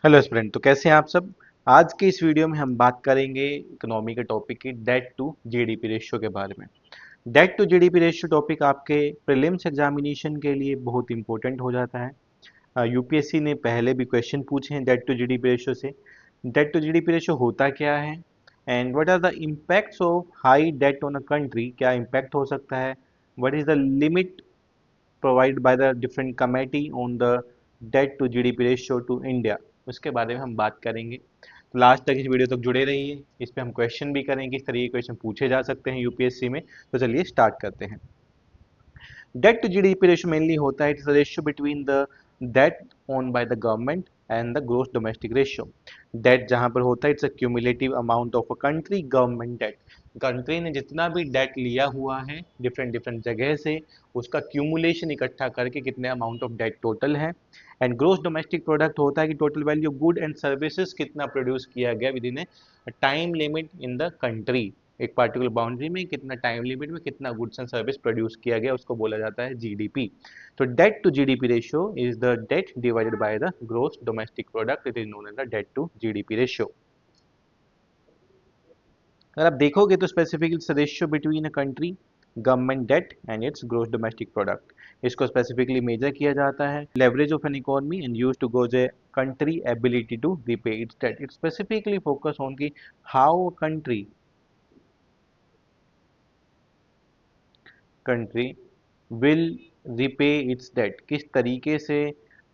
Hello student, तो कैसे हैं आप सब। आज के इस वीडियो में हम बात करेंगे इकोनॉमी के टॉपिक की डेट टू जीडीपी रेशियो के बारे में। Debt to GDP ratio topic आपके प्रीलिम्स एग्जामिनेशन के लिए बहुत इंपॉर्टेंट हो जाता है। यूपीएससी ने पहले भी क्वेश्चन पूछे हैं डेट टू जीडीपी रेशियो से। डेट टू जीडीपी रेशियो होता क्या है and what are the impacts of high debt on a country, क्या इम्पैक्ट हो सकता है, what is the limit provided by the different committee on the debt to GDP ratio to India, उसके बारे में हम बात करेंगे। तो लास्ट तक इस वीडियो तक जुड़े रहिए, इस पे हम क्वेश्चन भी करेंगे, किस तरह के क्वेश्चन पूछे जा सकते हैं यूपीएससी में। तो चलिए स्टार्ट करते हैं। Debt to GDP ratio mainly होता है, it's ratio between the debt own by the government and the gross domestic ratio. Debt जहां पर होता है, it's a cumulative amount of a country government debt. Country ने जितना भी डेट लिया हुआ है डिफरेंट डिफरेंट जगह से, उसका क्यूमुलेशन इकट्ठा करके कितने अमाउंट ऑफ डेट टोटल है। एंड ग्रोस डोमेस्टिक प्रोडक्ट होता है कि total value good and services कितना प्रोड्यूस किया गया with in A time limit in the country. एक पार्टिकुलर बाउंड्री में कितना टाइम लिमिट में कितना गुड्स एंड सर्विस प्रोड्यूस किया गया, उसको बोला जाता है जीडीपी। तो debt to GDP ratio is the debt divided by the gross domestic product, it is known as the debt to GDP ratio. अगर आप देखोगे तो specifically ratio between a country government debt and its gross domestic product, इसको specifically measure किया जाता है leverage of an economy and use to gauge a country ability to repay its debt. It specifically focus on की how a country will repay its debt, किस तरीके से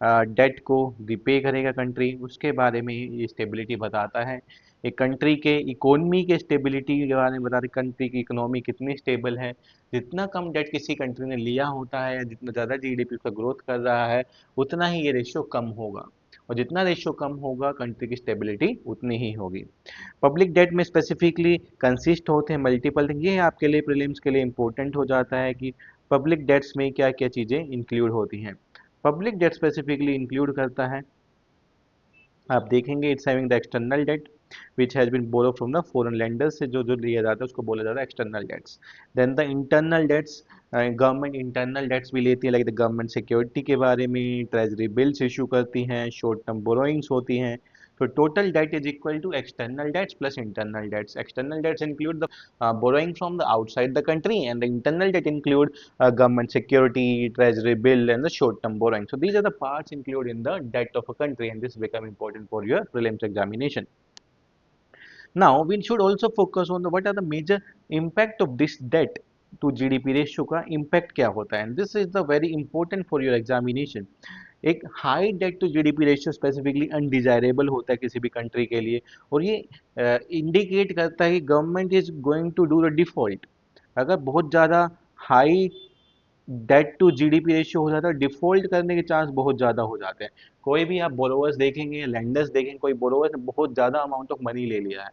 date को repay करेगा कंट्री, उसके बारे में ये स्टेबिलिटी बताता है। एक कंट्री के इकोनॉमी के स्टेबिलिटी के बारे में बताता है, कंट्री की इकोनॉमी कितनी स्टेबल है। जितना कम डेट किसी कंट्री ने लिया होता है, जितना ज़्यादा जीडीपी उसका ग्रोथ कर रहा है, उतना ही ये रेशियो कम होगा। और जितना रेशियो कम होगा कंट्री की स्टेबिलिटी उतनी ही होगी। पब्लिक डेट में स्पेसिफिकली कंसिस्ट होते हैं मल्टीपल थिंग, ये आपके लिए प्रीलिम्स के लिए इंपॉर्टेंट हो जाता है कि पब्लिक डेट्स में क्या क्या चीज़ें इंक्लूड होती हैं। पब्लिक डेट स्पेसिफिकली इंक्लूड करता है, आप देखेंगे it's having the external debt which has been borrow from the foreign lenders, से जो जो लिया जाता है उसको बोला जाता है external debts. Then the internal debts, government internal debts भी लेती है, लाइक द गवर्नमेंट सिक्योरिटी के बारे में, ट्रेजरी बिल्स इशू करती हैं, शॉर्ट टर्म बोरोइंग्स होती हैं। तो total debt is equal to external debts plus internal debts. External debts include the borrowing from the outside the country, and the internal debt include government security, treasury bill, and the short-term borrowing. So these are the parts included in the debt of a country, and this become important for your prelims examination. Now we should also focus on the what are the major impact of this debt to GDP ratio का impact क्या होता है, and this is the very important for your examination. एक high debt to GDP ratio specifically undesirable होता है किसी भी country के लिए, और ये इंडिकेट करता है कि government is going to do the default. अगर बहुत ज़्यादा high debt to GDP ratio हो जाता है, डिफॉल्ट करने के चांस बहुत ज़्यादा हो जाते हैं। कोई भी आप बोरोवर्स देखेंगे, लेंडर्स देखेंगे, कोई बोरोवर ने बहुत ज़्यादा अमाउंट ऑफ मनी ले लिया है,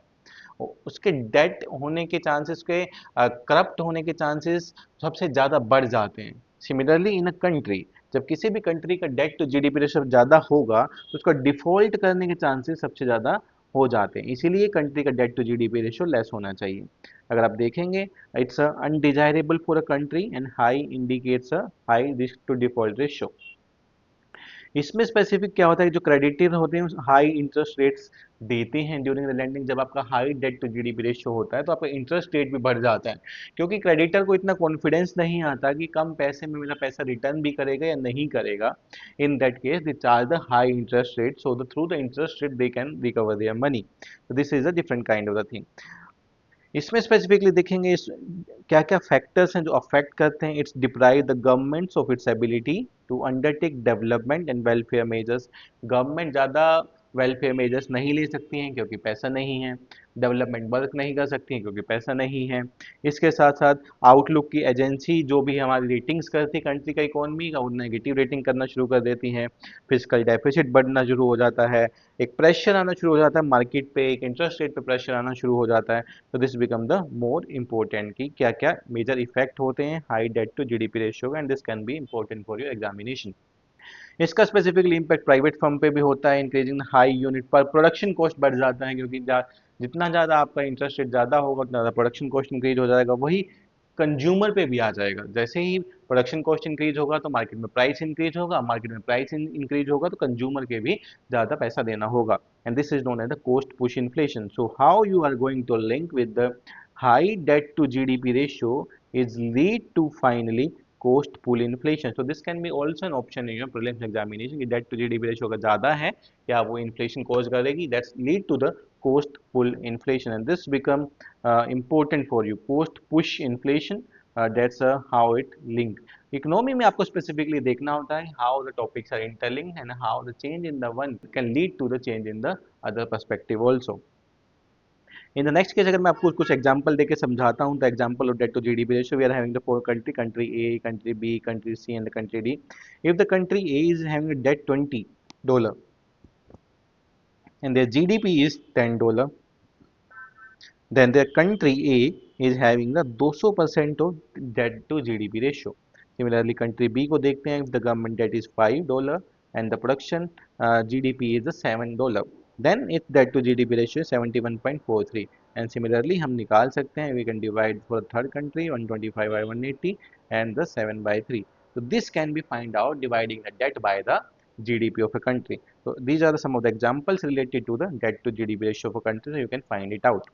उसके डेट होने के चांसेस के करप्ट होने के चांसेस सबसे ज़्यादा बढ़ जाते हैं। सिमिलरली इन अ कंट्री, जब किसी भी कंट्री का डेट टू जीडीपी रेशियो ज़्यादा होगा तो उसका डिफॉल्ट करने के चांसेस सबसे ज़्यादा हो जाते हैं, इसीलिए कंट्री का debt to GDP ratio less होना चाहिए। अगर आप देखेंगे, it's undesirable for a country and high indicates a high risk to default ratio. इसमें स्पेसिफिक क्या होता है, जो क्रेडिटर होते हैं हाई इंटरेस्ट रेट्स देते हैं ड्यूरिंग द लैंडिंग। जब आपका high debt to GDP ratio होता है तो आपका इंटरेस्ट रेट भी बढ़ जाता है, क्योंकि क्रेडिटर को इतना कॉन्फिडेंस नहीं आता कि कम पैसे में मेरा पैसा रिटर्न भी करेगा या नहीं करेगा। In that case they charge the high interest rate, so the through the interest rate they can recover their money. so this is a different kind of the thing. इसमें स्पेसिफिकली देखेंगे क्या क्या factors हैं जो affect करते हैं, it's deprive the governments of its ability to undertake development and welfare measures. Government ज़्यादा welfare measures नहीं ले सकती हैं क्योंकि पैसा नहीं है, डेवलपमेंट वर्क नहीं कर सकती हैं क्योंकि पैसा नहीं है। इसके साथ साथ आउटलुक की एजेंसी जो भी हमारी रेटिंग्स करती है कंट्री का इकोनॉमी का, वो नेगेटिव रेटिंग करना शुरू कर देती हैं, फिजिकल डेफिसिट बढ़ना शुरू हो जाता है, एक प्रेशर आना शुरू हो जाता है मार्केट पे, एक इंटरेस्ट रेट पे प्रेशर आना शुरू हो जाता है। तो this become the more important कि क्या क्या मेजर इफेक्ट होते हैं high debt to GDP ratio का, and this can be important for your examination. इसका स्पेसिफिकली इम्पैक्ट प्राइवेट फर्म पे भी होता है, इंक्रीजिंग हाई यूनिट पर प्रोडक्शन कॉस्ट बढ़ जाता है, क्योंकि जितना ज़्यादा आपका इंटरेस्ट रेट ज़्यादा होगा उतना ज़्यादा प्रोडक्शन कॉस्ट इंक्रीज हो जाएगा। वही कंज्यूमर पे भी आ जाएगा। जैसे ही प्रोडक्शन कॉस्ट इंक्रीज होगा तो मार्केट में प्राइस इंक्रीज होगा, मार्केट में प्राइस इंक्रीज होगा तो कंज्यूमर के भी ज़्यादा पैसा देना होगा, and this is known as the cost push inflation. So how you are going to link with the high debt to GDP ratio is lead to finally cost pull inflation. So this can be also an option in your prelims examination कि debt to GDP ratio अगर ज़्यादा है क्या वो inflation cause करेगी, that's lead to the cost pull inflation, and this become important for you, cost push inflation, that's how it link. Economy में आपको specifically देखना होता है how the topics are interlinked and how the change in the one can lead to the change in the other perspective also. In the next case अगर मैं आपको कुछ example देके समझाता हूं तो example of debt to GDP ratio we are having the four country, country A, country B, country C and the country D. If the country A is having a debt $20 and their GDP is $10, then their country A is having the 200% of debt to GDP ratio. Similarly, country B को देखते हैं, if the government debt is $5 and the production GDP is $7, then its debt to GDP ratio is 71.43. And similarly, हम निकाल सकते हैं, we can divide for third country 125 by 180 and the 7 by 3. So this can be find out dividing the debt by the GDP of a country. So these are some of the examples related to the debt to GDP ratio of a country, so you can find it out.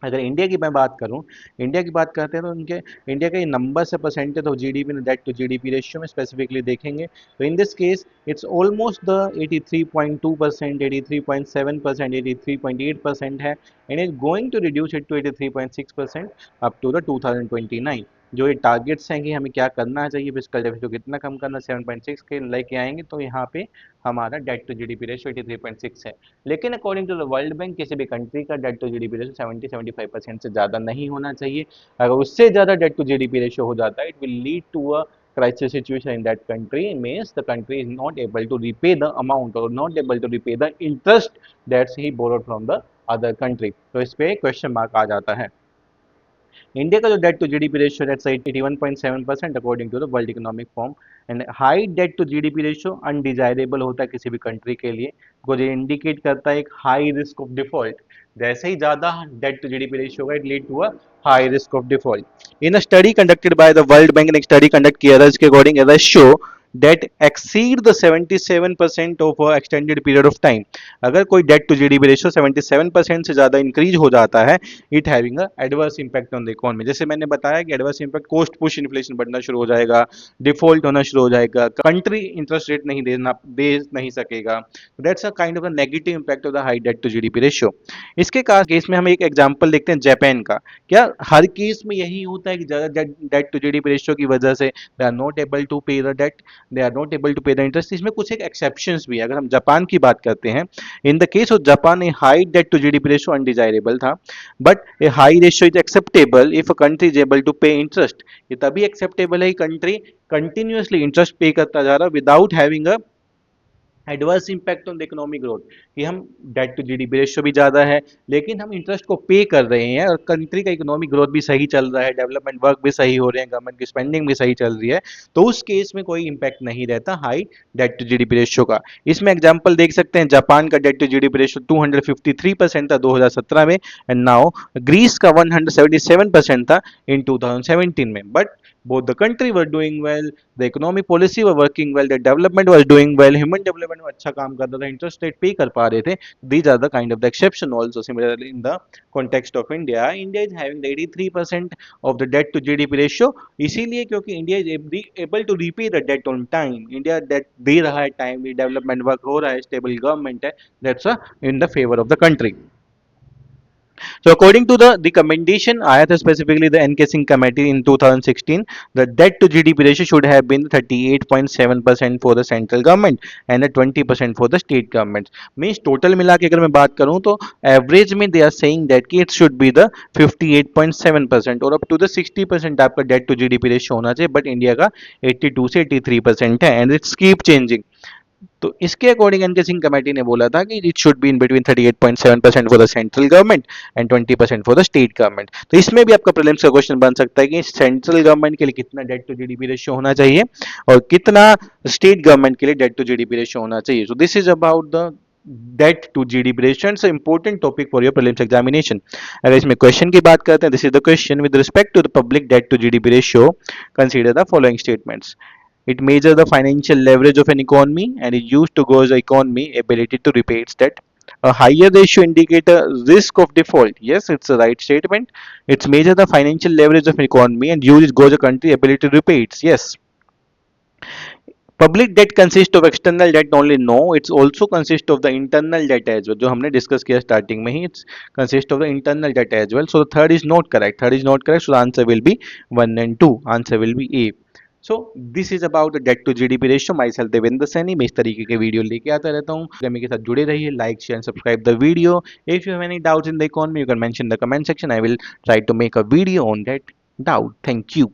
अगर India की मैं बात करूं, India की बात करते हैं तो उनके इंडिया का ये नंबर से percentage of GDP debt to GDP ratio में स्पेसिफिकली देखेंगे तो in this case it's almost the 83.2%, 83.7%, 83.8% है, and is going to reduce it to 83.6% up to the 2029। जो ये टारगेट्स हैं कि हमें क्या करना चाहिए, फिस्कल डेफिसिट कितना कम करना, 7.6 के लेके आएंगे तो यहाँ पे हमारा डेट टू जीडीपी रेशियो 83.6 है। लेकिन according to the World Bank किसी भी कंट्री का डेट टू जीडीपी रेशियो 70-75% से ज़्यादा नहीं होना चाहिए। अगर उससे ज़्यादा डेट टू जीडीपी रेशियो हो जाता है, it will lead to a crisis situation in that country, means the country is not able to repay the amount or not able to repay the interest that he borrowed from the other country। तो इस पे question mark आ जाता है। India का जो date to GDP ratio है 81.7% according to the World Economic Forum, and high debt to GDP ratio undesirable होता है किसी भी कंट्री के लिए, बिकॉज ये इंडिकेट करता है एक हाई रिस्क ऑफ डिफॉल्ट। जैसे ही ज्यादा डेट टू जीडीपी रेशियो होगा, it lead to a high risk of default. In a study conducted by the World Bank, ने एक स्टडी कंडक्ट किया था इसके according a ratio that exceed the 77% of a extended period of time। अगर कोई date to GDP ratio 77% से ज्यादा increase हो जाता है, it having a adverse impact on the economy. जैसे मैंने बताया कि adverse impact, cost push inflation बढ़ना शुरू हो जाएगा, डिफॉल्ट होना शुरू हो जाएगा, कंट्री इंटरेस्ट रेट नहीं दे नहीं सकेगा। That's a kind of a negative impact of the high debt to GDP ratio. इसके केस में हम एक एग्जांपल देखते हैं जापान का। क्या हर केस में यही होता है कि ज्यादा डेट टू जीडीपी रेशियो की वजह से they are not able to pay the debt, they are not able to pay the interest? इसमें कुछ एक एक्सेप्शंस भी है। अगर हम जापान की बात करते हैं, in the case of Japan a high debt to GDP ratio undesirable था, but a high ratio is acceptable if a country is able to pay interest. ये तभी एक्सेप्टेबल है कंट्री कंटिन्यूअसली इंटरेस्ट पे करता जा रहा without having a adverse impact on the economic growth, कि हम डेट टू जीडीपी रेशियो भी ज़्यादा है लेकिन हम इंटरेस्ट को पे कर रहे हैं और कंट्री का इकोनॉमिक ग्रोथ भी सही चल रहा है, डेवलपमेंट वर्क भी सही हो रहे हैं, गवर्नमेंट की स्पेंडिंग भी सही चल रही है, तो उस केस में कोई इंपैक्ट नहीं रहता high debt to GDP ratio का। इसमें एग्जाम्पल देख सकते हैं, जापान का डेट टू जीडीपी रेशियो 253% था 2017 में, एंड नाउ ग्रीस का 177% था इन 2017 में। But both the country were doing well, the economic policy were working well, the development was doing well, human development में अच्छा काम कर रहा था, interest rate पे कर पा रहे थे। These are the kind of the exception also। Similarly in the context of India, India is having the 83% of the debt to GDP ratio, इसीलिए क्योंकि India is able to repay the debt on time। India debt दे रहा है time, development work हो रहा है, stable government है, that's in the favor of the country। So according to the recommendation आया था specifically the NK Singh committee in 2016, the debt to GDP ratio should have been 38.7% for the central government and the 20% for the state government। Means total मिला के अगर मैं बात करूं तो average में दे आर सेइंग दैट कि it should be the 58.7% और अप टू द 60% आपका डेट टू जीडीपी रेशियो होना चाहिए, बट इंडिया का 82 से 83% है, एंड इट्स कीप चेंजिंग। तो इसके अकॉर्डिंग एनके सिंह कमेटी ने बोला था कि it should be in between 38.7% for the central government and 20% for the state government. तो इसमें भी आपका प्रीलिम्स का क्वेश्चन बन सकता है कि सेंट्रल गवर्नमेंट के लिए कितना डेट टू जीडीपी रेशियो होना चाहिए और कितना स्टेट गवर्नमेंट के लिए डेट टू जीडीपी रेशियो होना चाहिए। So this is about the debt to GDP ratio, it's important topic for your prelims examination. अगर इसमें क्वेश्चन की बात करते हैं, this is the question, with respect to the public debt to GDP ratio consider the following statements. It measures the financial leverage of an economy and is used to gauge the economy ability to repay its debt. A higher ratio indicates a risk of default. Yes, it's the right statement. It's measure the financial leverage of an economy and use it gauge a country ability to repay it. Yes. Public debt consists of external debt only. No, it's also consists of the internal debt as well. जो हमने discuss किया starting में ही, it's consists of the internal debt as well. So the third is not correct. Third is not correct. So the answer will be 1 and 2. Answer will be A. So this is about the debt to GDP ratio. Myself Devendra Saini, मैं इस तरीके के video लेके आता रहता हूँ। मेरे साथ जुड़े रहिए, like share subscribe the video. If you have any doubts in the economy, you can mention in the comment section. I will try to make a video on that doubt. Thank you.